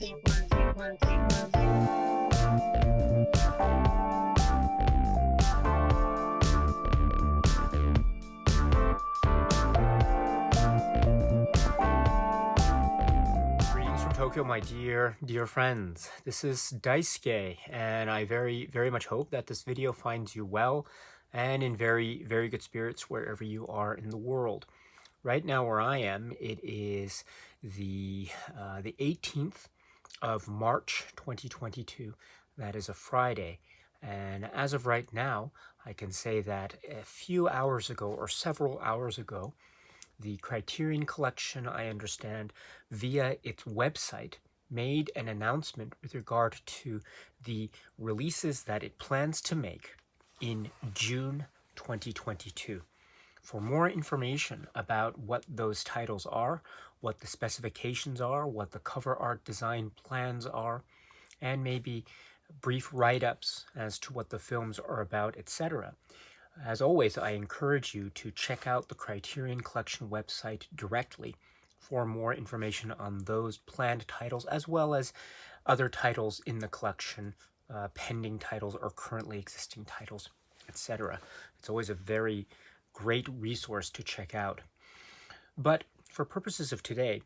Greetings from Tokyo, my dear friends. This is Daisuke, and I very much hope that this video finds you well and in very good spirits wherever you are in the world. Right now where I am, it is the 18th of March 2022. That is a Friday. And as of right now, I can say that a few hours ago or several hours ago, the Criterion Collection, I understand, via its website, made an announcement with regard to the releases that it plans to make in June 2022. For more information about what those titles are, what the specifications are, what the cover art design plans are, and maybe brief write-ups as to what the films are about, etc. As always, I encourage you to check out the Criterion Collection website directly for more information on those planned titles, as well as other titles in the collection, pending titles or currently existing titles, etc. It's always a very great resource to check out. But for purposes of today,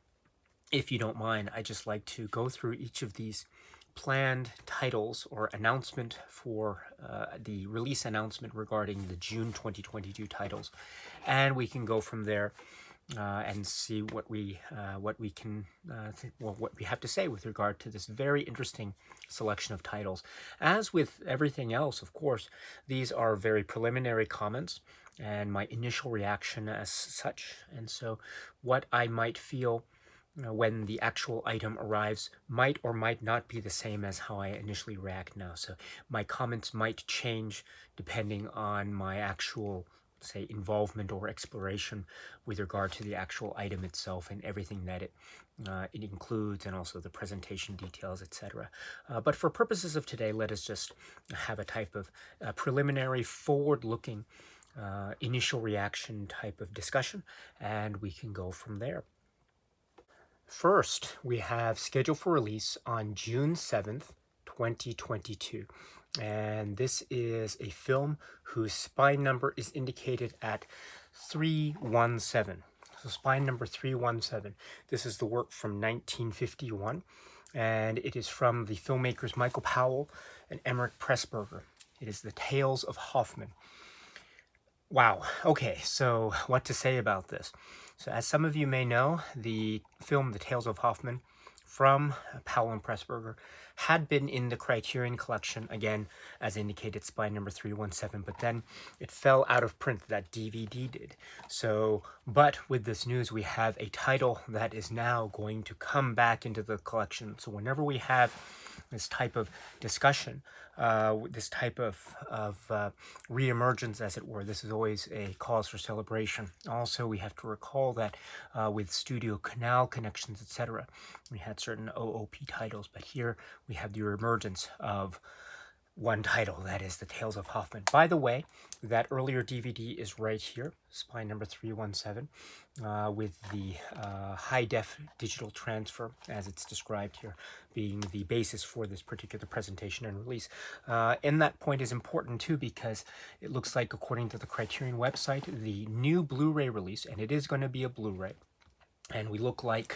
if you don't mind, I'd just like to go through each of these planned titles or announcement for the release announcement regarding the June 2022 titles, and we can go from there and see what we have to say with regard to this very interesting selection of titles. As with everything else, of course, these are very preliminary comments and my initial reaction as such, and so what I might feel when the actual item arrives might or might not be the same as how I initially react now. So my comments might change depending on my actual, say, involvement or exploration with regard to the actual item itself and everything that it includes, and also the presentation details, etc. But for purposes of today, let us just have a type of preliminary, forward-looking initial reaction type of discussion, and we can go from there. First, we have scheduled for release on June 7th, 2022. And this is a film whose spine number is indicated at 317. So spine number 317. This is the work from 1951, and it is from the filmmakers Michael Powell and Emmerich Pressburger. It is The Tales of Hoffmann. Wow. Okay, so what to say about this? So as some of you may know, the film The Tales of Hoffmann from Powell and Pressburger had been in the Criterion Collection, again, as indicated, spine number 317, but then it fell out of print, that DVD did. So, but with this news, we have a title that is now going to come back into the collection. So whenever we have this type of discussion, this type of re-emergence, as it were, this is always a cause for celebration. Also, we have to recall that with Studio Canal connections, etc., we had certain OOP titles, but here we have the emergence of one title, that is The Tales of Hoffmann. By the way, that earlier DVD is right here, spine number 317, with the high-def digital transfer, as it's described here, being the basis for this particular presentation and release. And that point is important too, because it looks like, according to the Criterion website, the new Blu-ray release, and it is going to be a Blu-ray, and it looks like,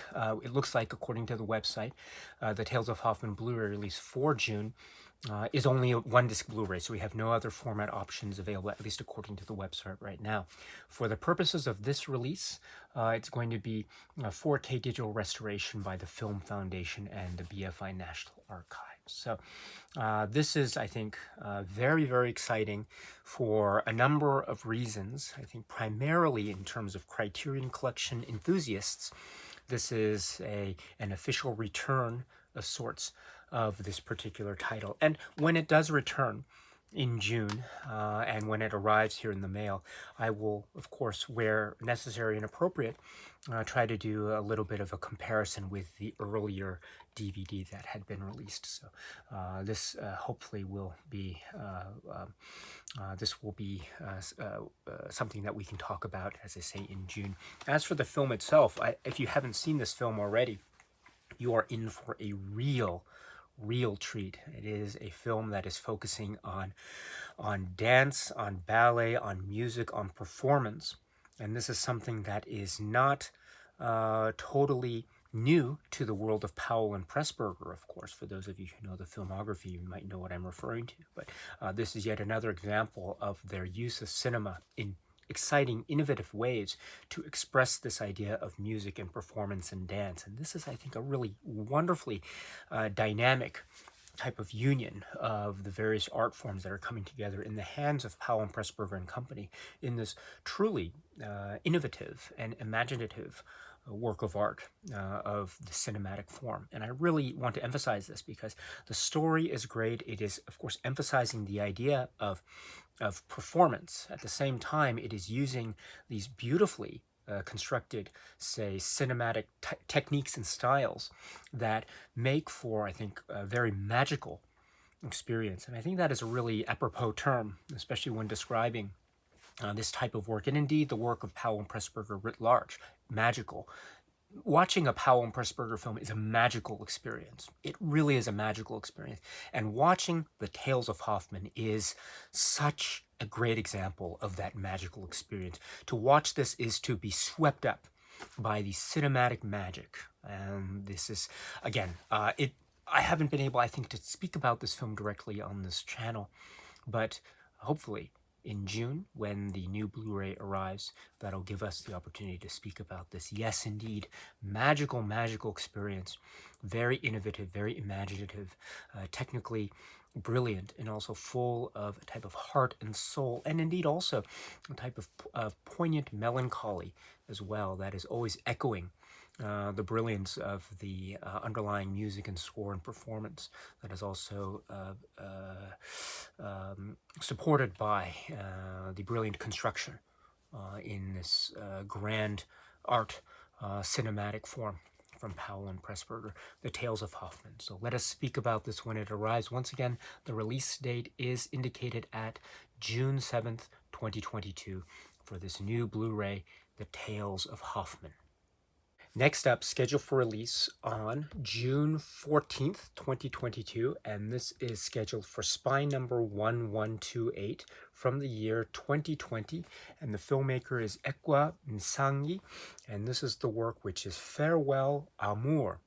according to the website, the Tales of Hoffmann Blu-ray release for June is only a one-disc Blu-ray, so we have no other format options available, at least according to the website right now. For the purposes of this release, it's going to be a 4K digital restoration by the Film Foundation and the BFI National Archives. So this is, I think, very exciting for a number of reasons. I think primarily in terms of Criterion Collection enthusiasts, this is an official return of sorts of this particular title. And when it does return in June, and when it arrives here in the mail, I will, of course, where necessary and appropriate, try to do a little bit of a comparison with the earlier DVD that had been released. So this hopefully will be something that we can talk about, as I say, in June. As for the film itself, if you haven't seen this film already, you are in for a real treat. It is a film that is focusing on dance, on ballet, on music, on performance. And this is something that is not totally new to the world of Powell and Pressburger, of course. For those of you who know the filmography, you might know what I'm referring to. But this is yet another example of their use of cinema in exciting, innovative ways to express this idea of music and performance and dance. And this is, I think, a really wonderfully dynamic type of union of the various art forms that are coming together in the hands of Powell and Pressburger and Company in this truly innovative and imaginative work of art of the cinematic form. And I really want to emphasize this because the story is great. It is, of course, emphasizing the idea of performance. At the same time, it is using these beautifully constructed, say, cinematic techniques and styles that make for, I think, a very magical experience. And I think that is a really apropos term, especially when describing this type of work, and indeed the work of Powell and Pressburger writ large, magical. Watching a Powell and Pressburger film is a magical experience. It really is a magical experience. And watching The Tales of Hoffmann is such a great example of that magical experience. To watch this is to be swept up by the cinematic magic. And this is, again, I haven't been able, I think, to speak about this film directly on this channel, but hopefully in June, when the new Blu-ray arrives, that'll give us the opportunity to speak about this. Yes, indeed, magical experience. Very innovative, very imaginative, technically brilliant, and also full of a type of heart and soul, and indeed also a type of poignant melancholy as well that is always echoing the brilliance of the underlying music and score and performance that is also supported by the brilliant construction in this grand art cinematic form from Powell and Pressburger, The Tales of Hoffmann. So let us speak about this when it arrives. Once again, the release date is indicated at June 7th, 2022 for this new Blu-ray, The Tales of Hoffmann. Next up, scheduled for release on June 14th, 2022, and this is scheduled for Spy Number 1128 from the year 2020, and the filmmaker is Ekwa Nsangi, and this is the work which is Farewell Amour.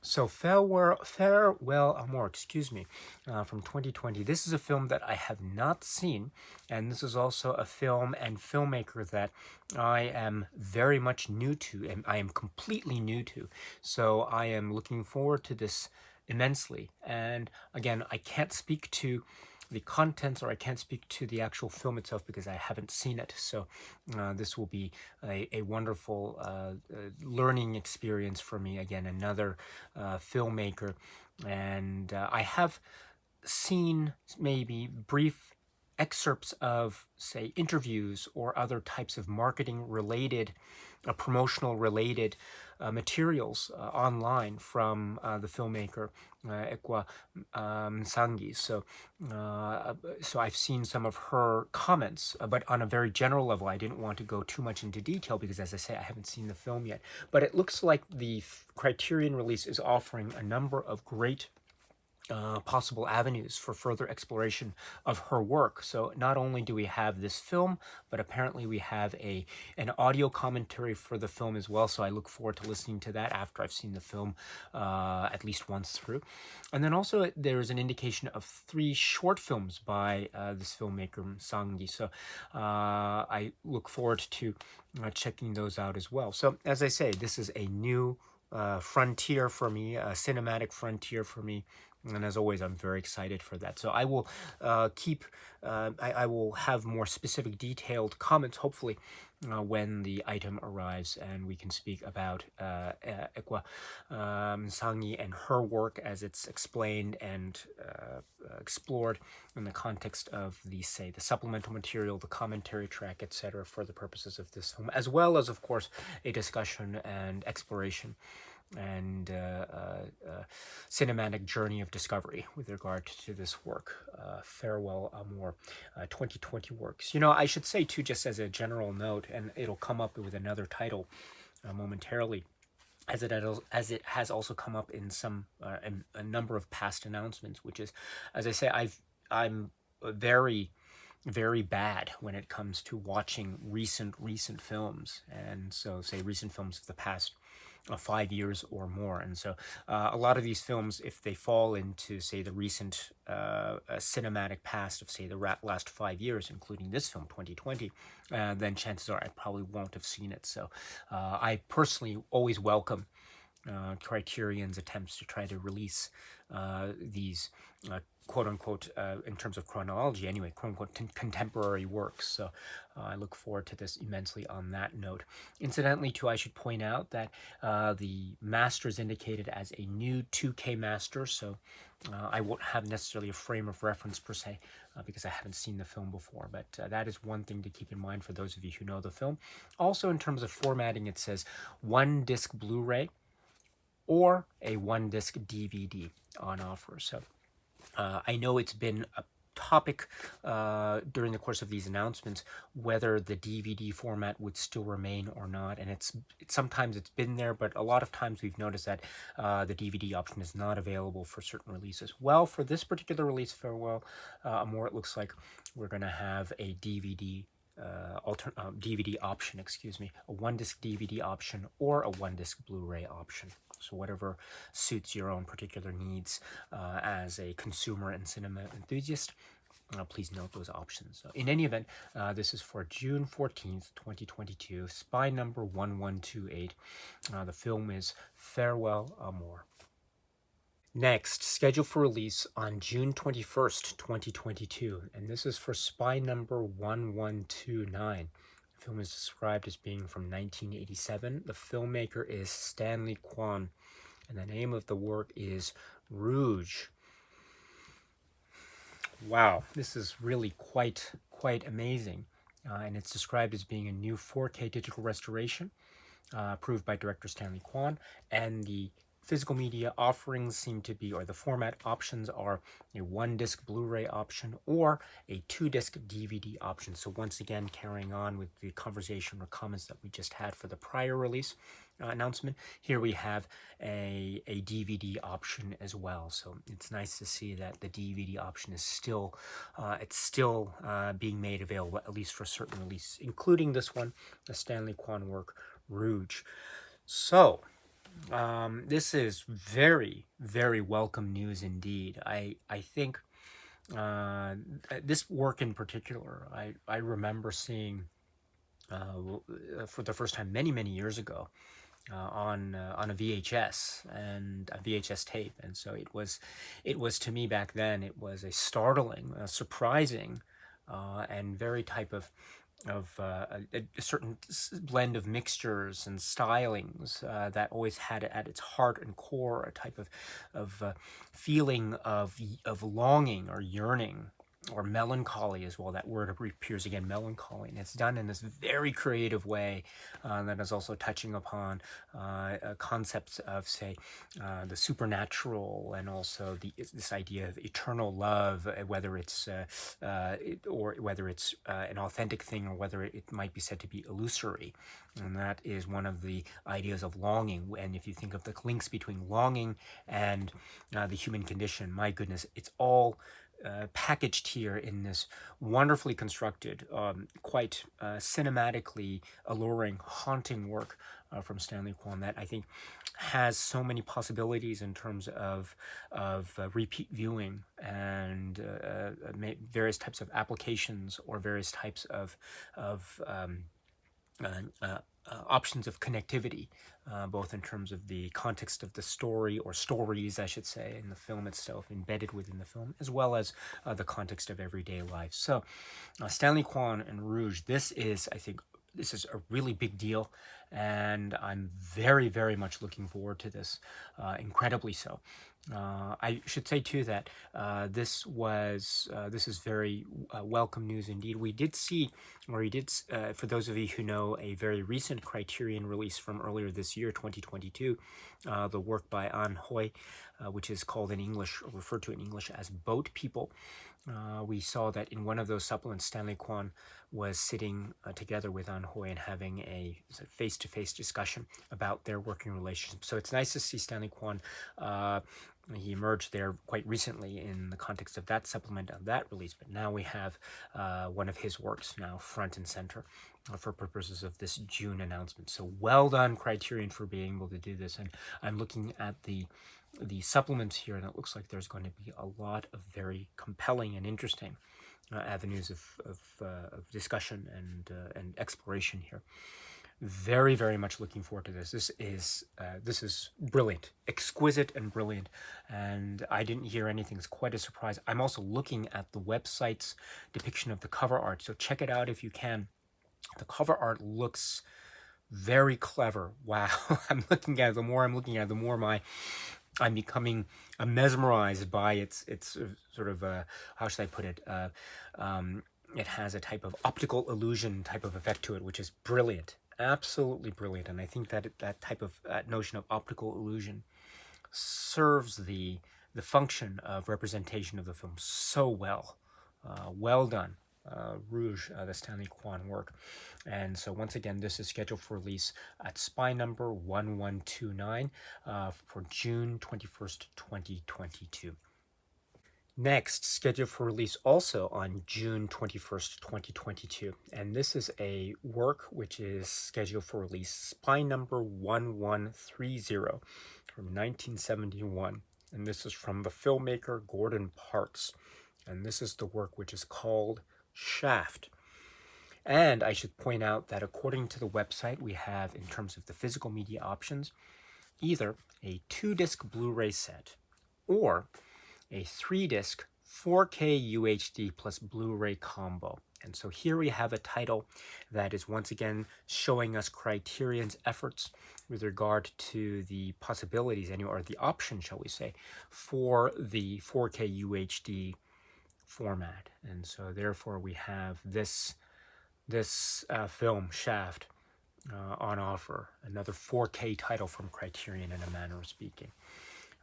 So Farewell Amour, from 2020. This is a film that I have not seen, and this is also a film and filmmaker that I am very much new to, and I am completely new to. So I am looking forward to this immensely. And again, I can't speak to the contents, or I can't speak to the actual film itself because I haven't seen it. So this will be a wonderful learning experience for me. Again, another filmmaker. And I have seen maybe brief excerpts of, say, interviews or other types of marketing related, promotional related materials online from the filmmaker Ekwa Nsangi. So I've seen some of her comments, but on a very general level. I didn't want to go too much into detail because, as I say, I haven't seen the film yet. But it looks like the Criterion release is offering a number of great possible avenues for further exploration of her work. So not only do we have this film, but apparently we have an audio commentary for the film as well. So I look forward to listening to that after I've seen the film at least once through. And then also there's an indication of 3 short films by this filmmaker, Sangi. So I look forward to checking those out as well. So as I say, this is a new frontier for me, a cinematic frontier for me. And as always, I'm very excited for that. So I will I will have more specific, detailed comments, hopefully, when the item arrives, and we can speak about Ekwa Nsangi and her work as it's explained and explored in the context of the supplemental material, the commentary track, etc., for the purposes of this film, as well as, of course, a discussion and exploration and cinematic journey of discovery with regard to this work, Farewell Amour, 2020 works. You know, I should say too, just as a general note, and it'll come up with another title momentarily, as it has also come up in a number of past announcements, which is, as I say, I'm very very bad when it comes to watching recent films, and so say recent films of the past 5 years or more. And so a lot of these films, if they fall into, say, the recent cinematic past of, say, the last 5 years, including this film 2020, then chances are I probably won't have seen it. So I personally always welcome Criterion's attempts to try to release these quote unquote, in terms of chronology anyway, quote unquote, contemporary works. So I look forward to this immensely on that note. Incidentally, too, I should point out that the master is indicated as a new 2K master. So I won't have necessarily a frame of reference per se because I haven't seen the film before, but that is one thing to keep in mind for those of you who know the film. Also, in terms of formatting, it says 1-disc Blu-ray or a 1-disc DVD on offer. So I know it's been a topic during the course of these announcements whether the DVD format would still remain or not, and sometimes it's been there, but a lot of times we've noticed that the DVD option is not available for certain releases. Well, for this particular release, Farewell AMOR, it looks like we're going to have a DVD DVD option, excuse me, a 1-disc DVD option or a 1-disc Blu-ray option. So whatever suits your own particular needs as a consumer and cinema enthusiast, please note those options. So in any event, this is for June 14th, 2022, spy number 1128. The film is Farewell Amor. Next, scheduled for release on June 21st, 2022, and this is for spy number 1129. The film is described as being from 1987. The filmmaker is Stanley Kwan, and the name of the work is Rouge. Wow, this is really quite amazing, and it's described as being a new 4K digital restoration approved by director Stanley Kwan, and the physical media offerings seem to be, or the format options are, a 1-disc Blu-ray option or a 2-disc DVD option. So once again, carrying on with the conversation or comments that we just had for the prior release announcement, here we have a DVD option as well. So it's nice to see that the DVD option is still being made available, at least for certain releases, including this one, the Stanley Kwan work, Rouge. So this is very welcome news indeed. I think this work in particular, I remember seeing for the first time many years ago on a VHS and a VHS tape, and so it was to me back then, it was a startling, surprising, and very type of a certain blend of mixtures and stylings that always had at its heart and core a type of feeling of longing or yearning or melancholy as well. That word appears again, melancholy, and it's done in this very creative way that is also touching upon concepts of, say, the supernatural, and also this idea of eternal love, whether it's or whether it's an authentic thing, or whether it might be said to be illusory. And that is one of the ideas of longing. And if you think of the links between longing and the human condition, my goodness, it's all packaged here in this wonderfully constructed, quite cinematically alluring, haunting work from Stanley Kwan that I think has so many possibilities in terms of repeat viewing and various types of applications or various types of options of connectivity, both in terms of the context of the story, or stories, I should say, in the film itself, embedded within the film, as well as the context of everyday life. So Stanley Kwan and Rouge, I think this is a really big deal, and I'm very much looking forward to this, incredibly so. I should say too that this is very welcome news indeed. We did see, for those of you who know, a very recent Criterion release from earlier this year, 2022, the work by An Hoi, which is called in English, or referred to in English as Boat People. We saw that in one of those supplements, Stanley Kwan was sitting together with An Hoi and having a face-to-face discussion about their working relationship. So it's nice to see Stanley Kwan. He emerged there quite recently in the context of that supplement of that release, but now we have one of his works now front and center for purposes of this June announcement. So well done, Criterion, for being able to do this. And I'm looking at the supplements here, and it looks like there's going to be a lot of very compelling and interesting avenues of discussion and exploration here. Very, very much looking forward to this. This is brilliant, exquisite and brilliant, and I didn't hear anything. It's quite a surprise. I'm also looking at the website's depiction of the cover art, so check it out if you can. The cover art looks very clever. Wow. I'm looking at it, the more I'm looking at it, the more I'm becoming mesmerized by its sort of how should I put it? It has a type of optical illusion type of effect to it, which is brilliant, absolutely brilliant. And I think that that type of notion of optical illusion serves the function of representation of the film so well. Well done. Rouge, the Stanley Kwan work. And so once again, this is scheduled for release at SPY number 1129 for June 21st, 2022. Next, scheduled for release also on June 21st, 2022. And this is a work which is scheduled for release, SPY number 1130 from 1971. And this is from the filmmaker Gordon Parks. And this is the work which is called Shaft. And I should point out that according to the website, we have, in terms of the physical media options, either a 2-disc Blu-ray set or a 3-disc 4K UHD plus Blu-ray combo. And so here we have a title that is once again showing us Criterion's efforts with regard to the possibilities, or the option, shall we say, for the 4K UHD format. And so therefore we have this film, Shaft, on offer, another 4K title from Criterion, in a manner of speaking.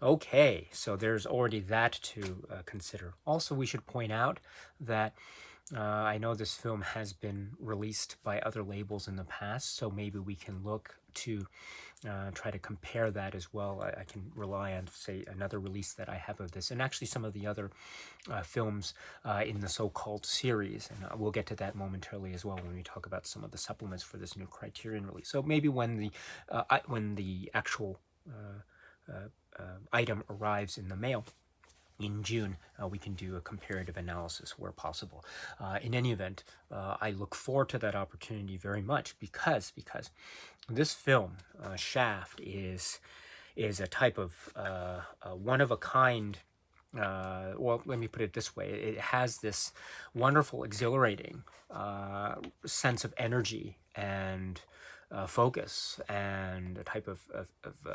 Okay, so there's already that to consider. Also, we should point out that I know this film has been released by other labels in the past, so maybe we can look to try to compare that as well. I can rely on, say, another release that I have of this, and actually some of the other films in the so-called series, and we'll get to that momentarily as well when we talk about some of the supplements for this new Criterion release. So maybe when the actual item arrives in the mail in June, we can do a comparative analysis where possible. In any event, I look forward to that opportunity very much because this film, Shaft, is a type of one-of-a-kind. Well, let me put it this way. It has this wonderful, exhilarating sense of energy and focus, and a type of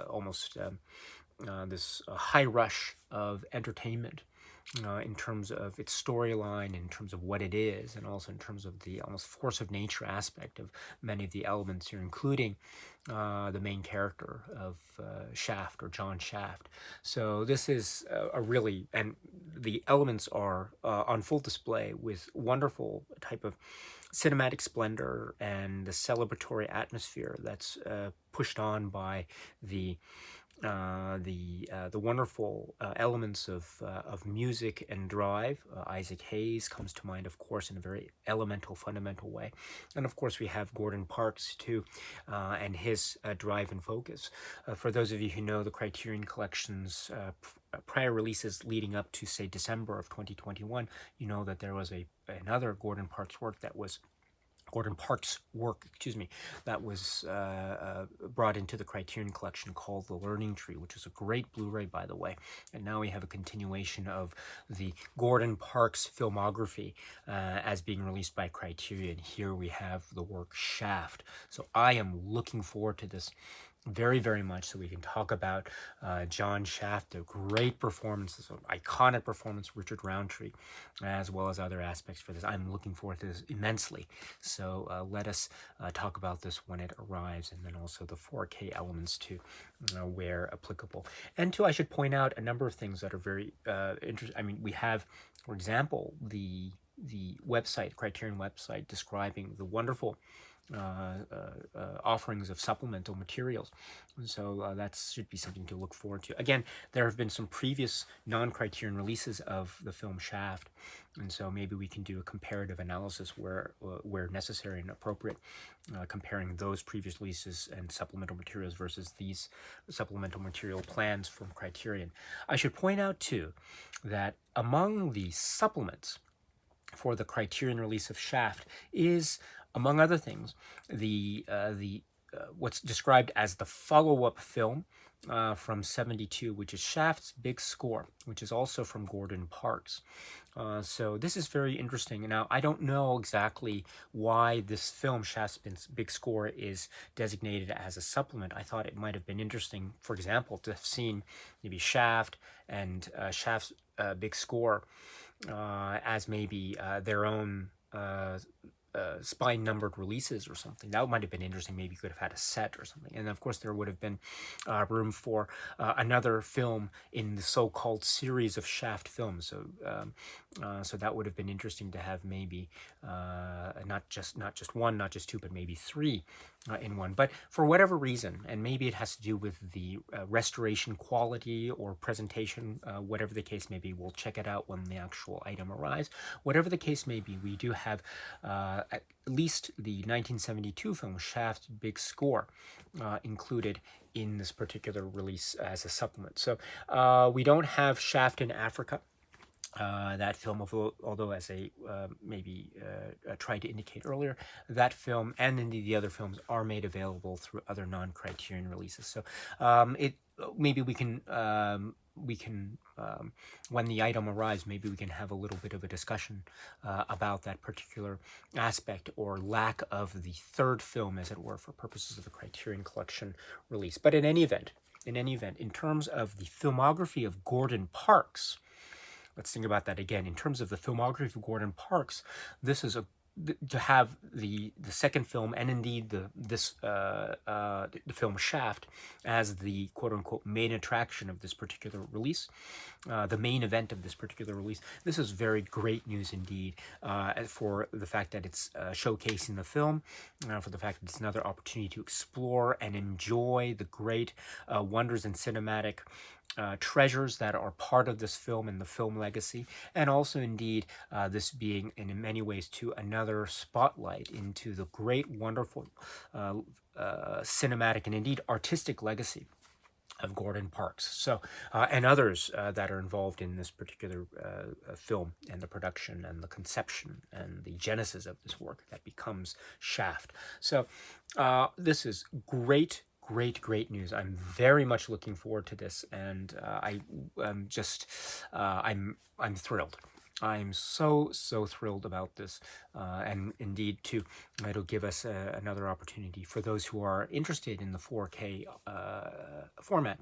almost this high rush of entertainment in terms of its storyline, in terms of what it is, and also in terms of the almost force of nature aspect of many of the elements here, including the main character of Shaft, or John Shaft. So this is a really, and the elements are on full display with wonderful type of cinematic splendor and the celebratory atmosphere that's pushed on by the wonderful elements of music and drive. Isaac Hayes comes to mind, of course, in a very elemental, fundamental way. And of course, we have Gordon Parks, too, and his drive and focus. For those of you who know the Criterion Collection's prior releases leading up to, say, December of 2021, you know that there was another Gordon Parks work that was brought into the Criterion Collection, called The Learning Tree, which is a great Blu-ray, by the way. And now we have a continuation of the Gordon Parks filmography as being released by Criterion. Here we have the work Shaft. So I am looking forward to this very, very much, so we can talk about John Shaft, a great performance, an iconic performance, Richard Roundtree, as well as other aspects for this. I'm looking forward to this immensely. So let us talk about this when it arrives, and then also the 4K elements too, where applicable. And too, I should point out a number of things that are very interesting. I mean, we have, for example, the website, Criterion website, describing the wonderful offerings of supplemental materials. So that should be something to look forward to. Again, there have been some previous non-Criterion releases of the film Shaft, and so maybe we can do a comparative analysis where necessary and appropriate, comparing those previous releases and supplemental materials versus these supplemental material plans from Criterion. I should point out too that among the supplements for the Criterion release of Shaft is, among other things, the what's described as the follow-up film from '72, which is Shaft's Big Score, which is also from Gordon Parks. So this is very interesting. Now, I don't know exactly why this film, Shaft's Big Score, is designated as a supplement. I thought it might have been interesting, for example, to have seen maybe Shaft and Shaft's Big Score as maybe their own spine numbered releases or something. That might have been interesting. Maybe you could have had a set or something. And of course there would have been room for another film in the so-called series of Shaft films. So so that would have been interesting to have maybe not just one, not just two, but maybe three in one. But for whatever reason, and maybe it has to do with the restoration quality or presentation, whatever the case may be, we'll check it out when the actual item arrives. Whatever the case may be, we do have at least the 1972 film Shaft's Big Score included in this particular release as a supplement. So we don't have Shaft in Africa. That film, although as I maybe tried to indicate earlier, that film and indeed the other films are made available through other non-Criterion releases. So maybe we can when the item arrives, maybe we can have a little bit of a discussion about that particular aspect or lack of the third film, as it were, for purposes of the Criterion Collection release. But in any event, in terms of the filmography of Gordon Parks, let's think about that again. In terms of the filmography of Gordon Parks, this is to have the second film and indeed the film Shaft as the quote-unquote main attraction of this particular release, the main event of this particular release. This is very great news indeed for the fact that it's showcasing the film, for the fact that it's another opportunity to explore and enjoy the great wonders and cinematic treasures that are part of this film and the film legacy, and also indeed this being in many ways too another spotlight into the great, wonderful cinematic and indeed artistic legacy of Gordon Parks. So and others that are involved in this particular film and the production and the conception and the genesis of this work that becomes Shaft. So this is great news. I'm very much looking forward to this, and I'm thrilled. I'm so thrilled about this, and indeed too, it'll give us another opportunity for those who are interested in the 4K format.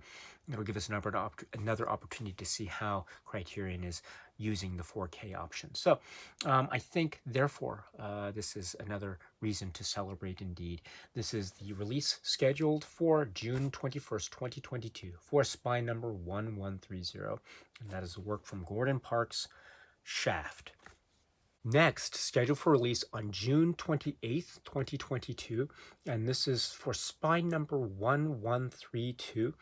It'll give us another opportunity to see how Criterion is using the 4K option. So I think, therefore, this is another reason to celebrate indeed. This is the release scheduled for June 21st, 2022 for spine number 1130, and that is the work from Gordon Parks, Shaft. Next, scheduled for release on June 28th, 2022, and this is for spine number 1132.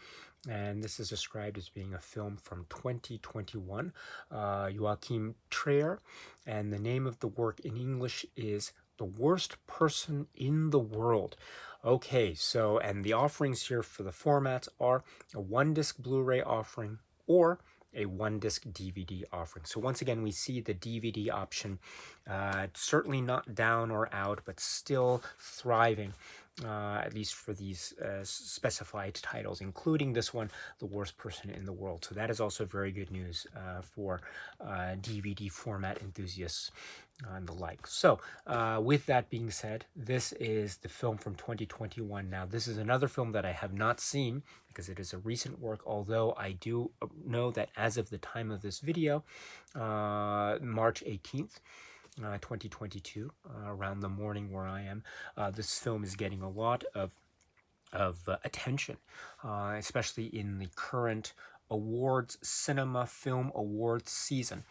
And this is described as being a film from 2021, Joachim Trier, and the name of the work in English is The Worst Person in the World. Okay, so, and the offerings here for the formats are a 1-disc Blu-ray offering or a 1-disc DVD offering. So once again, we see the DVD option certainly not down or out, but still thriving, at least for these specified titles, including this one, The Worst Person in the World. So that is also very good news for DVD format enthusiasts and the like. So with that being said, this is the film from 2021. Now, this is another film that I have not seen because it is a recent work, although I do know that as of the time of this video, March 18th, 2022, around the morning where I am, this film is getting a lot of attention, especially in the current awards, cinema film awards season.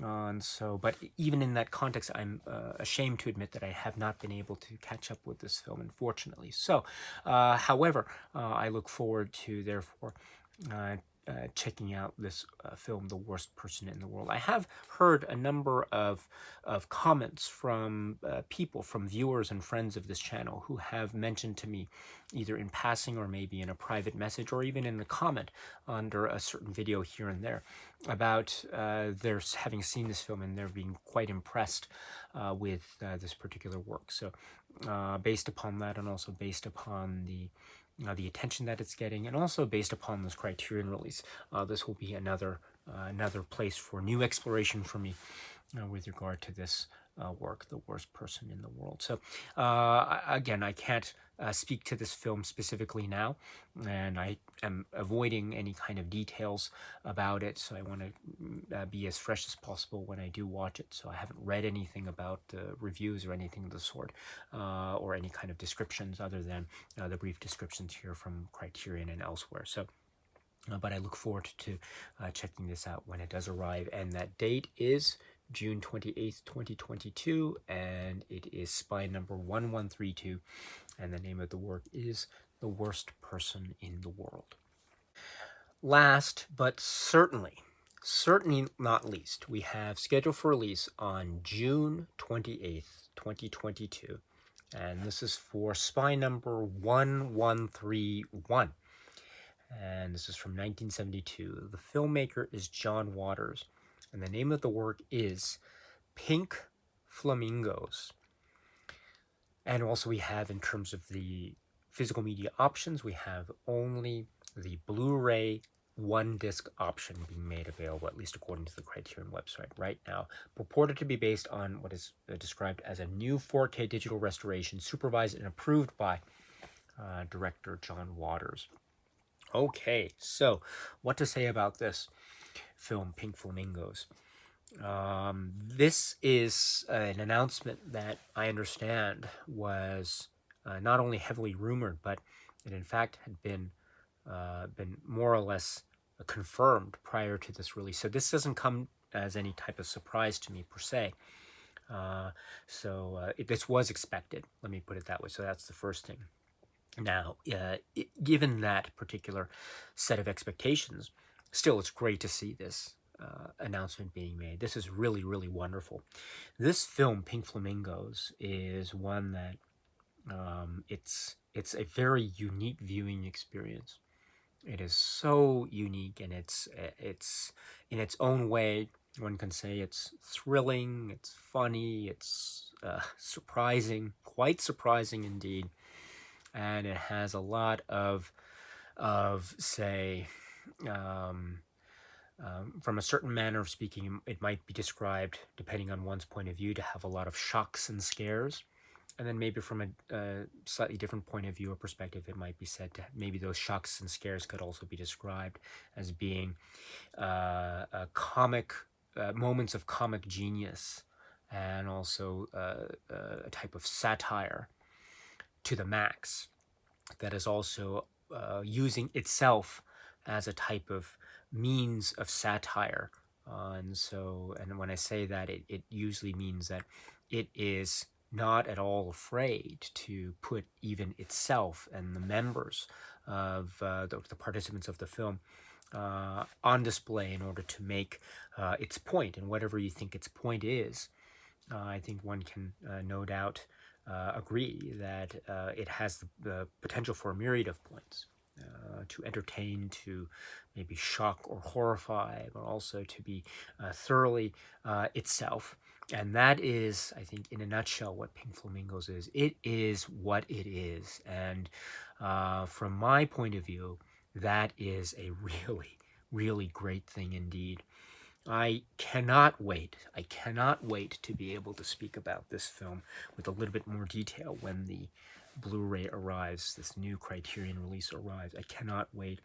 And so, but even in that context, I'm ashamed to admit that I have not been able to catch up with this film, unfortunately. So, however, I look forward to, therefore, checking out this film, The Worst Person in the World. I have heard a number of comments from people, from viewers and friends of this channel, who have mentioned to me, either in passing or maybe in a private message or even in a comment under a certain video here and there, about their having seen this film and they're being quite impressed with this particular work. So based upon that, and also based upon the attention that it's getting, and also based upon this Criterion release, this will be another place for new exploration for me with regard to this work, The Worst Person in the World. So again, I can't speak to this film specifically now, and I am avoiding any kind of details about it, so I want to be as fresh as possible when I do watch it. So I haven't read anything about reviews or anything of the sort, or any kind of descriptions other than the brief descriptions here from Criterion and elsewhere. So but I look forward to checking this out when it does arrive, and that date is June 28th, 2022, and it is spy number 1132, and the name of the work is The Worst Person in the World. Last, but certainly not least, we have scheduled for release on June 28th, 2022, and this is for spy number 1131. And this is from 1972. The filmmaker is John Waters, and the name of the work is Pink Flamingos. And also we have, in terms of the physical media options, we have only the Blu-ray one-disc option being made available, at least according to the Criterion website right now, purported to be based on what is described as a new 4K digital restoration, supervised and approved by director John Waters. Okay, so what to say about this film, Pink Flamingos? This is an announcement that I understand was not only heavily rumored, but it in fact had been more or less confirmed prior to this release. So this doesn't come as any type of surprise to me per se. This was expected, let me put it that way. So that's the first thing. Now, given that particular set of expectations, still it's great to see this announcement being made. This is really, really wonderful. This film, Pink Flamingos, is one that it's a very unique viewing experience. It is so unique, and it's in its own way. One can say it's thrilling, it's funny, it's surprising, quite surprising indeed. And it has a lot of say, from a certain manner of speaking, it might be described, depending on one's point of view, to have a lot of shocks and scares. And then maybe from a slightly different point of view or perspective, it might be said to maybe those shocks and scares could also be described as being comic moments of comic genius, and also a type of satire to the max that is also using itself as a type of means of satire. And when I say that, it usually means that it is not at all afraid to put even itself and the members of the participants of the film on display in order to make its point. And whatever you think its point is, I think one can no doubt agree that it has the potential for a myriad of points, to entertain, to maybe shock or horrify, but also to be thoroughly itself. And that is, I think, in a nutshell, what Pink Flamingos is. It is what it is. And from my point of view, that is a really, really great thing indeed. I cannot wait to be able to speak about this film with a little bit more detail when the Blu-ray arrives, this new Criterion release arrives. I cannot wait.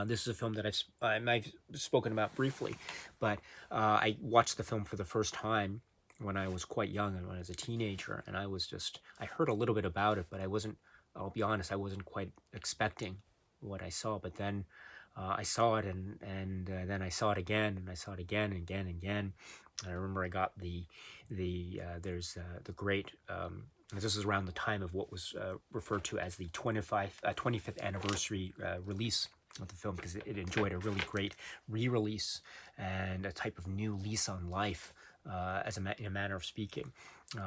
This is a film that I've spoken about briefly, but I watched the film for the first time when I was quite young and when I was a teenager, and I heard a little bit about it, but I'll be honest, I wasn't quite expecting what I saw. But then I saw it, and then I saw it again, and I saw it again and again and again. I remember I got there's the great. This is around the time of what was referred to as the 25th anniversary release of the film, because it enjoyed a really great re-release and a type of new lease on life, in a manner of speaking,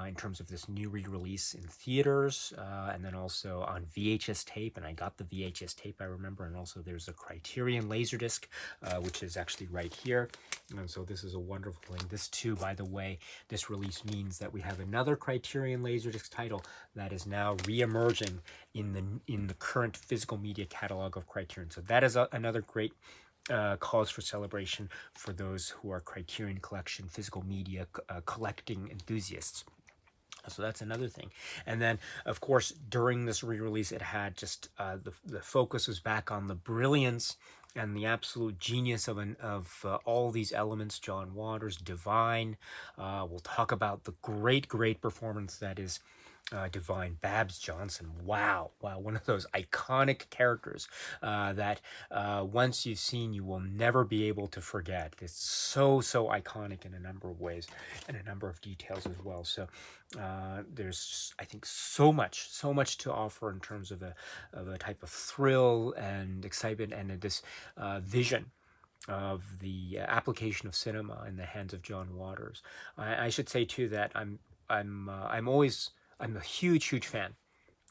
in terms of this new re-release in theaters, and then also on VHS tape. And I got the VHS tape, I remember, and also there's a Criterion Laserdisc, which is actually right here. And so this is a wonderful thing. This too, by the way, this release means that we have another Criterion Laserdisc title that is now re-emerging in the current physical media catalog of Criterion. So that is another great cause for celebration for those who are Criterion Collection physical media collecting enthusiasts. So that's another thing. And then, of course, during this re-release, it had just the focus was back on the brilliance and the absolute genius of all these elements. John Waters, divine. We'll talk about the great performance that is Divine. Babs Johnson. Wow, one of those iconic characters that once you've seen, you will never be able to forget. It's so iconic in a number of ways and a number of details as well. So there's, I think, so much to offer in terms of a type of thrill and excitement and this vision of the application of cinema in the hands of John Waters. I should say too that I'm a huge fan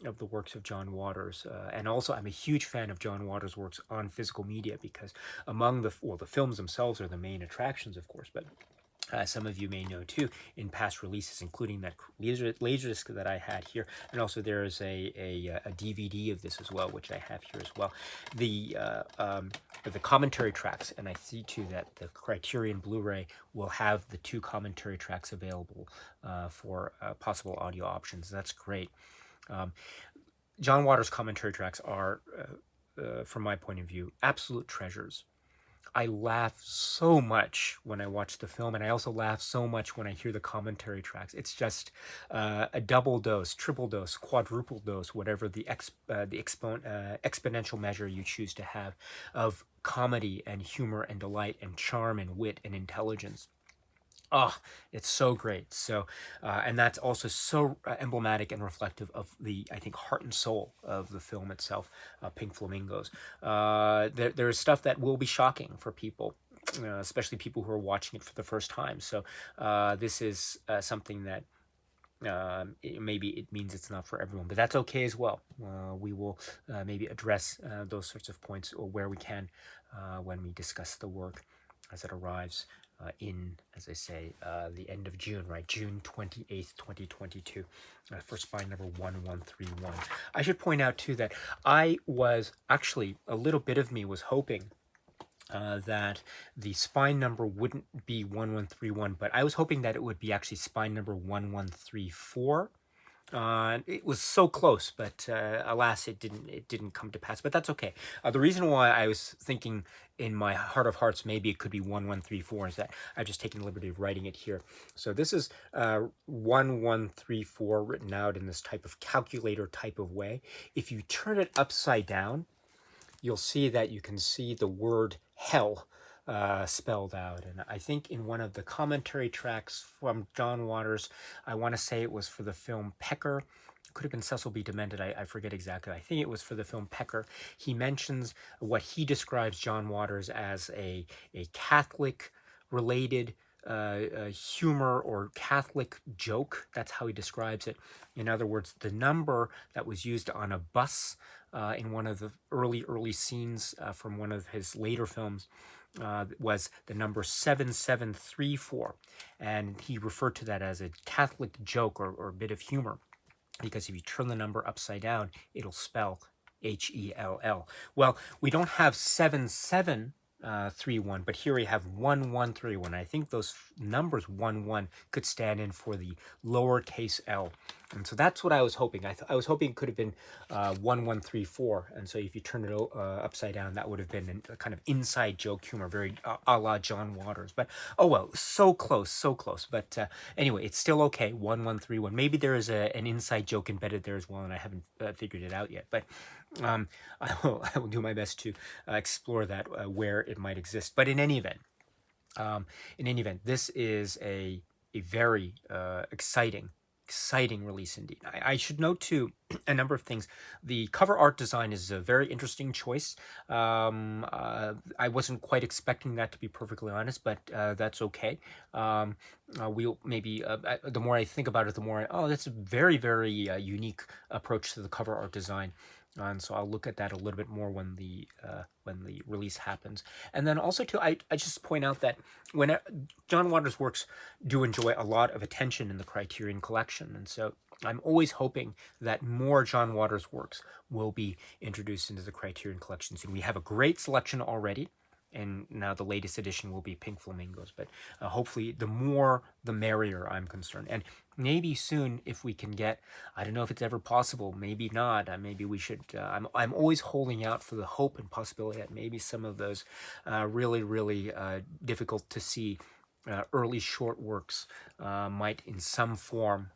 of the works of John Waters, and also I'm a huge fan of John Waters' works on physical media, because among the films themselves are the main attractions, of course, but some of you may know too, in past releases, including that Laserdisc that I had here, and also there is a DVD of this as well, which I have here as well. The commentary tracks, and I see too that the Criterion Blu-ray will have the 2 commentary tracks available for possible audio options. That's great. John Waters' commentary tracks are, from my point of view, absolute treasures. I laugh so much when I watch the film, and I also laugh so much when I hear the commentary tracks. It's just a double dose, triple dose, quadruple dose, whatever the exponential measure you choose to have, of comedy and humor and delight and charm and wit and intelligence. Oh, it's so great. So, and that's also so emblematic and reflective of the, I think, heart and soul of the film itself, Pink Flamingos. There's stuff that will be shocking for people, especially people who are watching it for the first time. So this is something that maybe it means it's not for everyone, but that's okay as well. We will maybe address those sorts of points, or where we can, when we discuss the work as it arrives in, as I say, the end of June, right? June 28th, 2022, for spine number 1131. I should point out, too, that I was actually, a little bit of me was hoping that the spine number wouldn't be 1131, but I was hoping that it would be actually spine number 1134. It was so close, but alas, it didn't come to pass. But that's okay. The reason why I was thinking in my heart of hearts maybe it could be 1134 is that I've just taken the liberty of writing it here. So this is 1134 written out in this type of calculator type of way. If you turn it upside down, you'll see that you can see the word hell spelled out. And I think in one of the commentary tracks from John Waters, I want to say it was for the film Pecker. Could have been Cecil B. Demented, I forget exactly. I think it was for the film Pecker. He mentions what he describes John Waters as a Catholic related humor or Catholic joke. That's how he describes it. In other words, the number that was used on a bus in one of the early scenes from one of his later films was the number 7734, and he referred to that as a Catholic joke or a bit of humor, because if you turn the number upside down, it'll spell H-E-L-L. Well, we don't have 7731, but here we have 1131. I think those numbers 11 could stand in for the lowercase l. And so that's what I was hoping. I was hoping it could have been 1134. And so if you turn it upside down, that would have been a kind of inside joke humor, very a la John Waters. But oh well, so close, so close. But anyway, it's still okay. 1131. Maybe there is an inside joke embedded there as well, and I haven't figured it out yet. But I will do my best to explore that where it might exist. But in any event, this is a very exciting release indeed. I should note too a number of things. The cover art design is a very interesting choice. I wasn't quite expecting that, to be perfectly honest, but that's okay. We'll maybe the more I think about it, the more that's a very unique approach to the cover art design. And so I'll look at that a little bit more when the release happens. And then also too, I just point out that when John Waters' works do enjoy a lot of attention in the Criterion collection, and so I'm always hoping that more John Waters' works will be introduced into the Criterion collection soon. We have a great selection already, and now the latest edition will be Pink Flamingos, but hopefully the more the merrier, I'm concerned. And maybe soon, if we can get, I don't know if it's ever possible, maybe not, maybe we should, I'm always holding out for the hope and possibility that maybe some of those really difficult to see early short works might in some form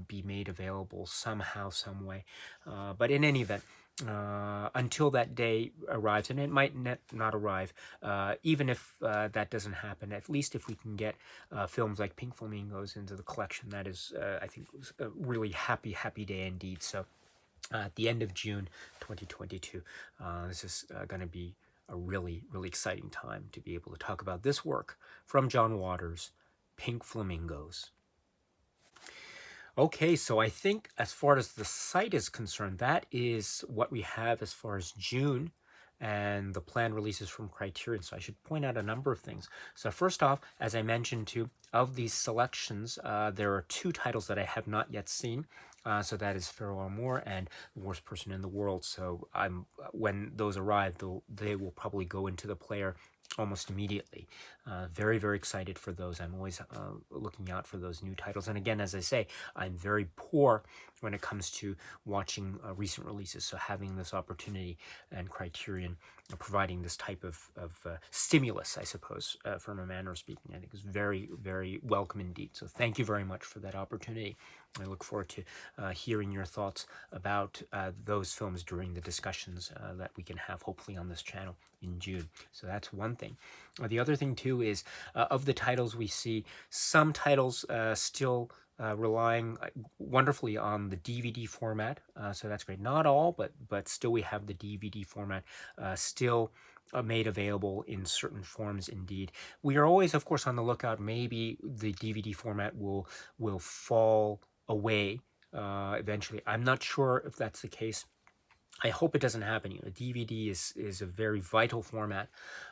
be made available somehow, some way. But in any event, until that day arrives, and it might not arrive, even if that doesn't happen, at least if we can get films like Pink Flamingos into the collection, that is, I think, a really happy day indeed. So at the end of June 2022, this is going to be a really exciting time to be able to talk about this work from John Waters, Pink Flamingos. Okay, so I think as far as the site is concerned, that is what we have as far as June and the planned releases from Criterion. So I should point out a number of things. So first off, as I mentioned too, of these selections, there are two titles that I have not yet seen. So that is Pharaoh AMOR and The Worst Person in the World. So when those arrive, they will probably go into the player almost immediately. Very excited for those. I'm always looking out for those new titles. And again, as I say, I'm very poor when it comes to watching recent releases. So having this opportunity and Criterion providing this type of stimulus, I suppose, from a manner of speaking, I think is very welcome indeed. So thank you very much for that opportunity. I look forward to hearing your thoughts about those films during the discussions that we can have hopefully on this channel in June. So that's one thing. The other thing too is of the titles we see, some titles still relying wonderfully on the DVD format. So that's great. Not all, but still we have the DVD format still made available in certain forms indeed. We are always, of course, on the lookout. Maybe the DVD format will fall away eventually. I'm not sure if that's the case. I hope it doesn't happen. You know, DVD is a very vital format,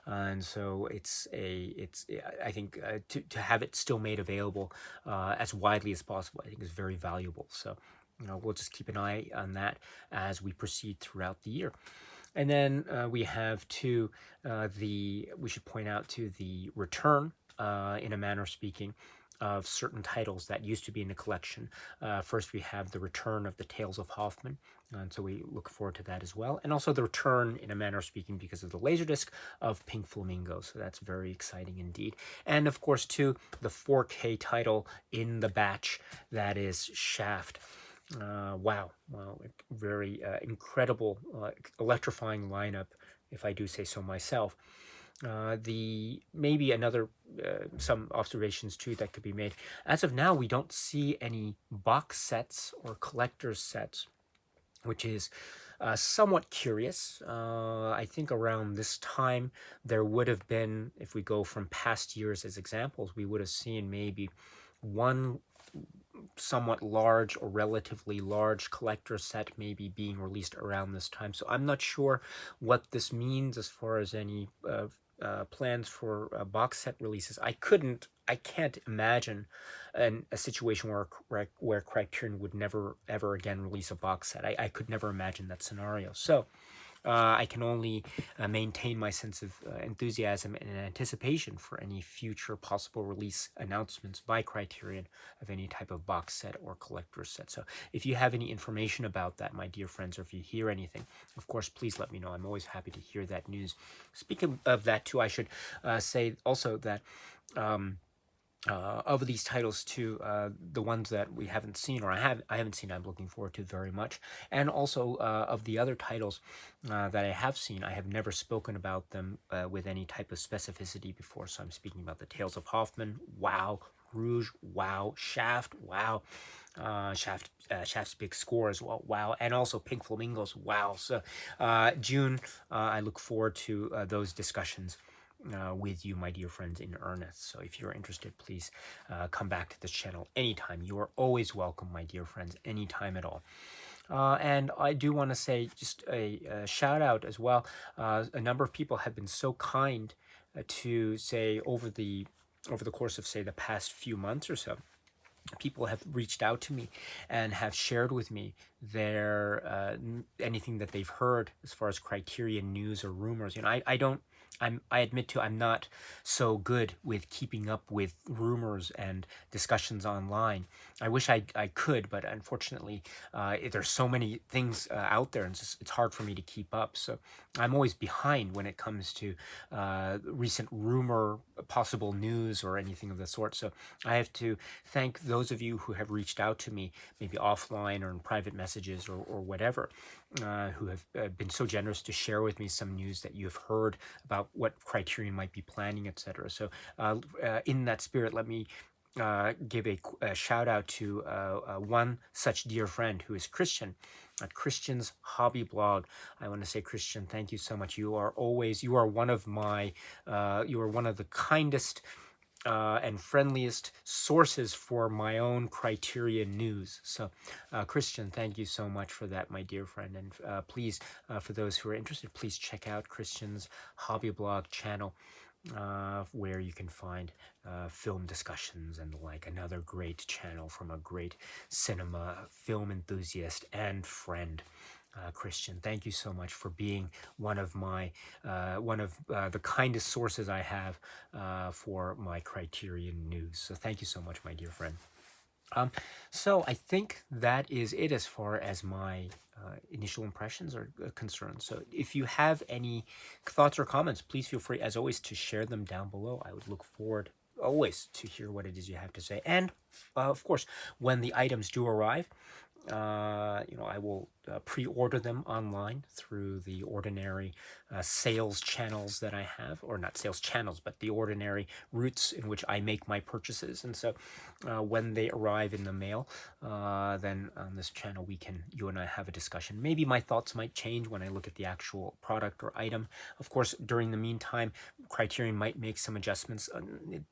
and so I think to have it still made available as widely as possible, I think is very valuable. So, you know, we'll just keep an eye on that as we proceed throughout the year. And then we have we should point out to the return, in a manner of speaking, of certain titles that used to be in the collection. First, we have the return of the Tales of Hoffmann, and so we look forward to that as well. And also the return, in a manner of speaking, because of the Laserdisc, of Pink Flamingos. So that's very exciting indeed. And of course, too, the 4K title in the batch, that is Shaft. Wow, very incredible, electrifying lineup, if I do say so myself. Maybe another some observations too that could be made. As of now, we don't see any box sets or collector's sets, which is somewhat curious. I think around this time there would have been, if we go from past years as examples, we would have seen maybe one somewhat large or relatively large collector set maybe being released around this time. So I'm not sure what this means as far as any plans for box set releases. I can't imagine a situation where Criterion would never ever again release a box set. I could never imagine that scenario. So I can only maintain my sense of enthusiasm and anticipation for any future possible release announcements by Criterion of any type of box set or collector's set. So if you have any information about that, my dear friends, or if you hear anything, of course, please let me know. I'm always happy to hear that news. Speaking of that too, I should say also that of these titles too, the ones that we haven't seen, or I haven't seen, I'm looking forward to very much, and also of the other titles that I have seen, I have never spoken about them with any type of specificity before. So I'm speaking about the Tales of Hoffmann, wow, Rouge, wow, Shaft, wow, Shaft's big score as well, wow, and also Pink Flamingos, wow. So June, I look forward to those discussions with you, my dear friends, in earnest. So if you're interested, please come back to this channel anytime. You are always welcome, my dear friends, anytime at all. And I do want to say just a shout out as well. A number of people have been so kind to say over the course of, say, the past few months or so, people have reached out to me and have shared with me their anything that they've heard as far as Criterion news or rumors. I admit to, I'm not so good with keeping up with rumors and discussions online. I wish I could, but unfortunately, there's so many things out there, and it's hard for me to keep up. So I'm always behind when it comes to recent rumor, possible news, or anything of the sort. So I have to thank those of you who have reached out to me, maybe offline or in private messages or whatever, who have been so generous to share with me some news that you have heard about what Criterion might be planning, etc. So in that spirit, let me give a shout out to one such dear friend who is Christian at Christian's Hobby Blog. I want to say, Christian, thank you so much. You are one of my, you are one of the kindest and friendliest sources for my own Criterion news. So, Christian, thank you so much for that, my dear friend. And please, for those who are interested, please check out Christian's Hobby Blog channel, where you can find film discussions and the like. Another great channel from a great cinema film enthusiast and friend. Christian, thank you so much for being one of my the kindest sources I have for my Criterion news. So thank you so much, my dear friend. So I think that is it as far as my initial impressions are concerned. So if you have any thoughts or comments, please feel free, as always, to share them down below. I would look forward always to hear what it is you have to say. And of course, when the items do arrive, I will pre-order them online through the ordinary sales channels that I have, or not sales channels, but the ordinary routes in which I make my purchases. And so when they arrive in the mail, then on this channel, you and I have a discussion. Maybe my thoughts might change when I look at the actual product or item. Of course, during the meantime, Criterion might make some adjustments.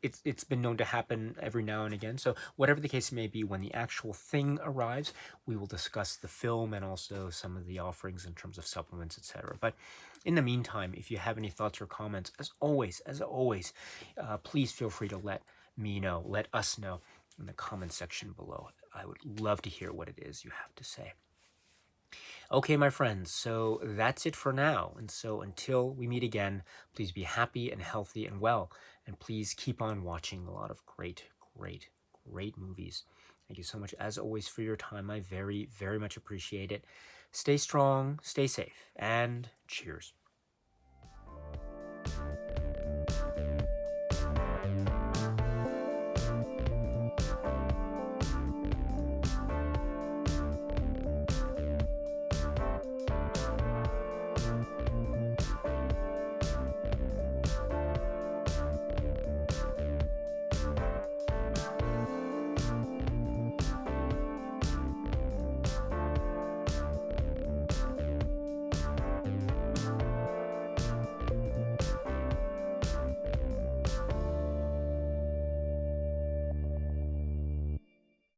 It's been known to happen every now and again. So whatever the case may be, when the actual thing arrives, we will discuss the film and also some of the offerings in terms of supplements, etc. But in the meantime, if you have any thoughts or comments, as always, please feel free to let us know in the comment section below. I would love to hear what it is you have to say. Okay, my friends, so that's it for now. And so until we meet again, please be happy and healthy and well. And please keep on watching a lot of great movies. Thank you so much, as always, for your time. I very, very much appreciate it. Stay strong, stay safe, and cheers.